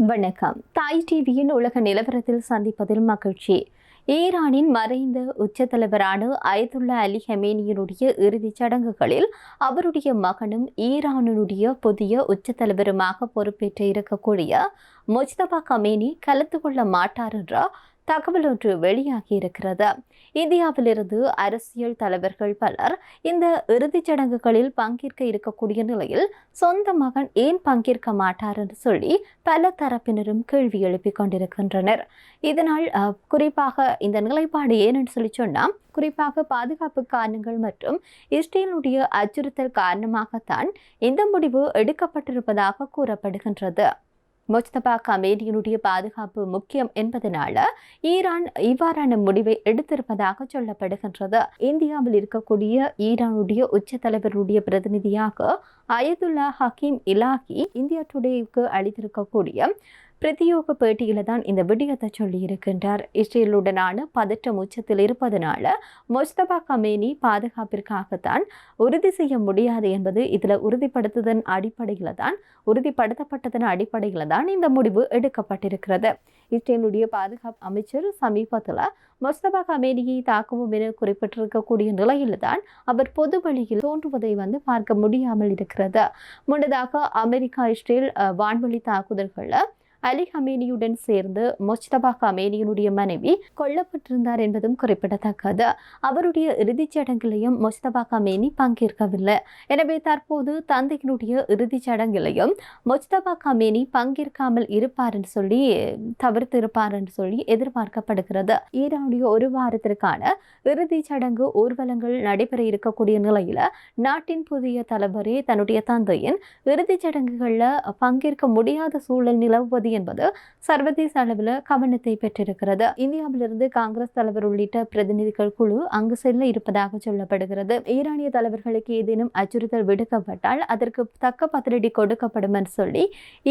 வணக்கம். தாய் டிவியின் உலக நிலவரத்தில் சந்திப்பதில் மகிழ்ச்சி. ஈரானின் மறைந்த உச்ச தலைவரான அயதுல்லா அலி ஹமேனியினுடைய இறுதிச் சடங்குகளில் அவருடைய மகனும் ஈரானுடைய புதிய உச்ச தலைவருமாக பொறுப்பேற்று இருக்கக்கூடிய முஜ்தபா கமேனி கலந்து கொள்ள மாட்டார் என்ற தகவல் ஒன்று வெளியாகியிருக்கிறது. இந்தியாவிலிருந்து அரசியல் தலைவர்கள் பலர் இந்த இறுதிச் சடங்குகளில் பங்கேற்க இருக்கக்கூடிய நிலையில் சொந்த மகன் ஏன் பங்கேற்க மாட்டார் என்று சொல்லி பல தரப்பினரும் கேள்வி எழுப்பிக் கொண்டிருக்கின்றனர். இதனால் குறிப்பாக இந்த நிலைப்பாடு ஏனென்று சொல்லி சொன்னால், குறிப்பாக பாதுகாப்பு காரணங்கள் மற்றும் இஸ்ரேலுடைய அச்சுறுத்தல் காரணமாகத்தான் இந்த முடிவு எடுக்கப்பட்டிருப்பதாக கூறப்படுகின்றது. முஜ்தபா கமேனியினுடைய பாதுகாப்பு முக்கியம் என்பதனால ஈரான் இவ்வாறான முடிவை எடுத்திருப்பதாக சொல்லப்படுகின்றது. இந்தியாவில் இருக்கக்கூடிய ஈரானுடைய உச்ச தலைவருடைய பிரதிநிதியாக அயதுல்லா ஹக்கீம் இலாஹி இந்தியா டுடேக்கு அளித்திருக்கக்கூடிய பிரத்யோக பேட்டியில தான் இந்த விடயத்தை சொல்லி இருக்கின்றார். இஸ்ரேலுடனான பதற்றம் உச்சத்தில் இருப்பதனால முஜ்தபா கமேனி பாதுகாப்பிற்காகத்தான் உறுதி செய்ய முடியாது என்பது இதுல உறுதிப்படுத்தப்பட்டதன் அடிப்படையில தான் இந்த முடிவு எடுக்கப்பட்டிருக்கிறது. இஸ்ரேலுடைய பாதுகாப்பு அமைச்சர் சமீபத்தில் முஜ்தபா கமேனியை தாக்குவோம் என குறிப்பிட்டிருக்கக்கூடிய நிலையில் தான் அவர் பொது வழியில் தோன்றுவதை பார்க்க முடியாமல் இருக்கிறது. முன்னதாக அமெரிக்கா இஸ்ரேல் வான்வழி தாக்குதல்களை அலி ஹமேனியுடன் சேர்ந்து முஜ்தபா கமேனியினுடைய மனைவி கொல்லப்பட்டிருந்தார் என்பதும் குறிப்பிடத்தக்கது. அவருடைய இறுதிச் சடங்கிலையும் முஜ்தபா கமேனி பங்கேற்கவில்லை. எனவே தற்போது தந்தையினுடைய இறுதிச் சடங்கிலையும் முஜ்தபா கமேனி பங்கேற்காமல் இருப்பார் என்று சொல்லி தவிர்த்திருப்பார் என்று சொல்லி எதிர்பார்க்கப்படுகிறது. ஈரானுடைய ஒரு வாரத்திற்கான இறுதிச் சடங்கு ஊர்வலங்கள் நடைபெற இருக்கக்கூடிய நிலையில நாட்டின் புதிய தலைவரே தன்னுடைய தந்தையின் இறுதிச் சடங்குகள்ல பங்கேற்க முடியாத சூழல் நிலவுவது என்பது சர்வதேச அளவில் கவனத்தை பெற்றிருக்கிறது. இந்தியாவிலிருந்து காங்கிரஸ் தலைவர் உள்ளிட்ட பிரதிநிதிகள் குழு அங்கு செல்ல இருப்பதாக சொல்லப்படுகிறது. ஈரானிய தலைவர்களுக்கு ஏதேனும் அச்சுறுத்தல் விடுக்கப்பட்டால் அதற்கு தக்க பதிலடி கொடுக்கப்படும் என்று சொல்லி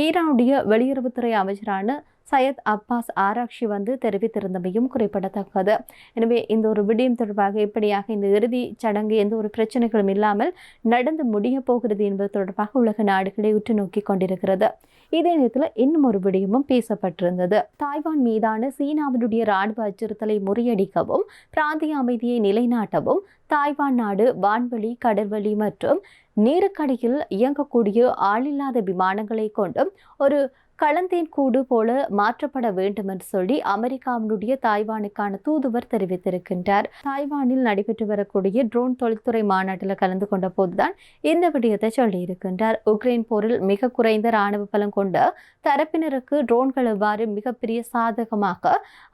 ஈரானுடைய வெளியுறவுத்துறை அமைச்சரான சையத் அப்பாஸ் ஆராக்ஷி தெரிவித்திருந்தமையும் குறிப்பிடத்தக்கது. எனவே இந்த ஒரு விடயம் தொடர்பாக எப்படியாக இந்த இறுதி சடங்கு எந்த ஒரு பிரச்சனைகளும் இல்லாமல் நடந்து முடிய போகிறது என்பது தொடர்பாக உலக நாடுகளை உற்று நோக்கி கொண்டிருக்கிறது. இதே நேரத்தில் இன்னும் ஒரு விடயமும் பேசப்பட்டிருந்தது. தாய்வான் மீதான சீனாவினுடைய ராணுவ அச்சுறுத்தலை முறியடிக்கவும் பிராந்திய அமைதியை நிலைநாட்டவும் தாய்வான் நாடு வான்வழி, கடற்வழி மற்றும் நீருக்கடியில் இயங்கக்கூடிய ஆளில்லாத விமானங்களை கொண்டும் ஒரு களந்தேன் கூடு போல மாற்றப்பட வேண்டும் என்று சொல்லி அமெரிக்காவினுடைய தாய்வானுக்கான தூதுவர் தெரிவித்திருக்கின்றார். தாய்வானில் நடைபெற்று வரக்கூடிய ட்ரோன் தொழில்துறை மாநாட்டில் கலந்து கொண்ட போதுதான் இந்த விடயத்தை சொல்லியிருக்கின்றார். உக்ரைன் போரில் மிக குறைந்த ராணுவ பலம் கொண்ட தரப்பினருக்கு ட்ரோன்கள் எவ்வாறு மிகப்பெரிய சாதகமாக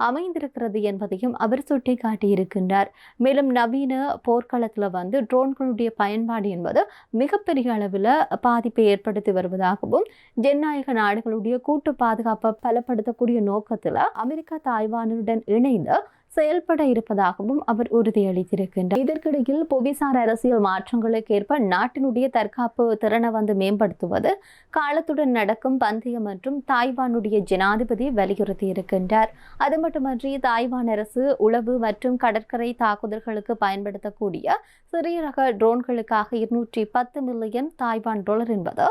அமைந்திருக்கிறது என்பதையும் அவர் சுட்டிக்காட்டியிருக்கின்றார். மேலும் நவீன போர்க்களத்தில் ட்ரோன்களுடைய பயன்பாடு என்பது மிகப்பெரிய அளவில் பாதிப்பை ஏற்படுத்தி வருவதாகவும் ஜனநாயக நாடுகளுடைய கூட்டு பாதுகாப்பை பலப்படுத்தக்கூடிய நோக்கத்தில் அமெரிக்கா தாய்வானுடன் இணைந்து செயல்பட இருப்பதாகவும் அவர் உறுதியளித்திருக்கின்றார். இதற்கிடையில் புவிசார் அரசியல் மாற்றங்களுக்கு ஏற்ப நாட்டினுடைய தற்காப்பு திறனை மேம்படுத்துவது காலத்துடன் நடக்கும் பந்தயம் மற்றும் தாய்வானுடைய ஜனாதிபதி வலியுறுத்தி இருக்கின்றார். அது மட்டுமன்றி தாய்வான் அரசு உளவு மற்றும் கடற்கரை தாக்குதல்களுக்கு பயன்படுத்தக்கூடிய சிறிய ரக ட்ரோன்களுக்காக 210 மில்லியன் தாய்வான் டாலர் என்பது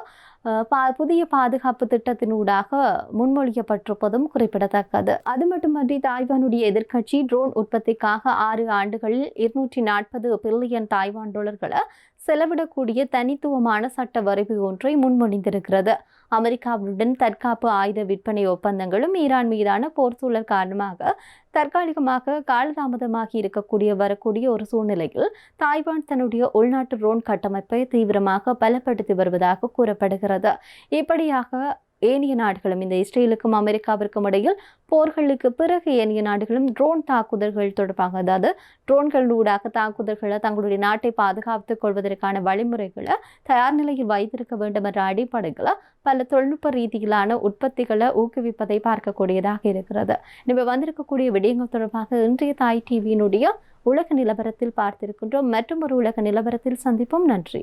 புதிய பாதுகாப்பு திட்டத்தினூடாக முன்மொழியப்பட்டிருப்பதும் குறிப்பிடத்தக்கது. அது மட்டுமன்றி தாய்வானுடைய எதிர்க்கட்சி ட்ரோன் உற்பத்திக்காக 6 ஆண்டுகளில் 240 பில்லியன் தாய்வான் டாலர்களை செலவிடக்கூடிய தனித்துவமான சட்ட வரைவு ஒன்றை முன்மொழிந்திருக்கிறது. அமெரிக்காவுடன் தற்காப்பு ஆயுத விற்பனை ஒப்பந்தங்களும் ஈரான் மீதான போர் சூழல் காரணமாக தற்காலிகமாக காலதாமதமாகி வரக்கூடிய ஒரு சூழ்நிலையில் தாய்வான் தன்னுடைய உள்நாட்டு ட்ரோன் கட்டமைப்பை தீவிரமாக பலப்படுத்தி வருவதாக கூறப்படுகிறது. இப்படியாக ஏனைய நாடுகளும் இந்த இஸ்ரேலுக்கும் அமெரிக்காவிற்கும் இடையில் போர்களுக்கு பிறகு ஏனைய நாடுகளும் ட்ரோன் தாக்குதல்கள் தொடர்பாக, அதாவது ட்ரோன்களூடாக தாக்குதல்களை தங்களுடைய நாட்டை பாதுகாத்துக் கொள்வதற்கான வழிமுறைகளை தயார் நிலையில் வைத்திருக்க வேண்டும் என்ற அடிப்படையில் பல தொழில்நுட்ப ரீதியிலான உற்பத்திகளை ஊக்குவிப்பதை பார்க்கக்கூடியதாக இருக்கிறது. எனவே வந்திருக்கக்கூடிய விடயங்கள் தொடர்பாக இன்றைய தாய் டிவியினுடைய உலக நிலவரத்தில் பார்த்திருக்கின்றோம். மற்றும் ஒரு உலக நிலவரத்தில் சந்திப்போம். நன்றி.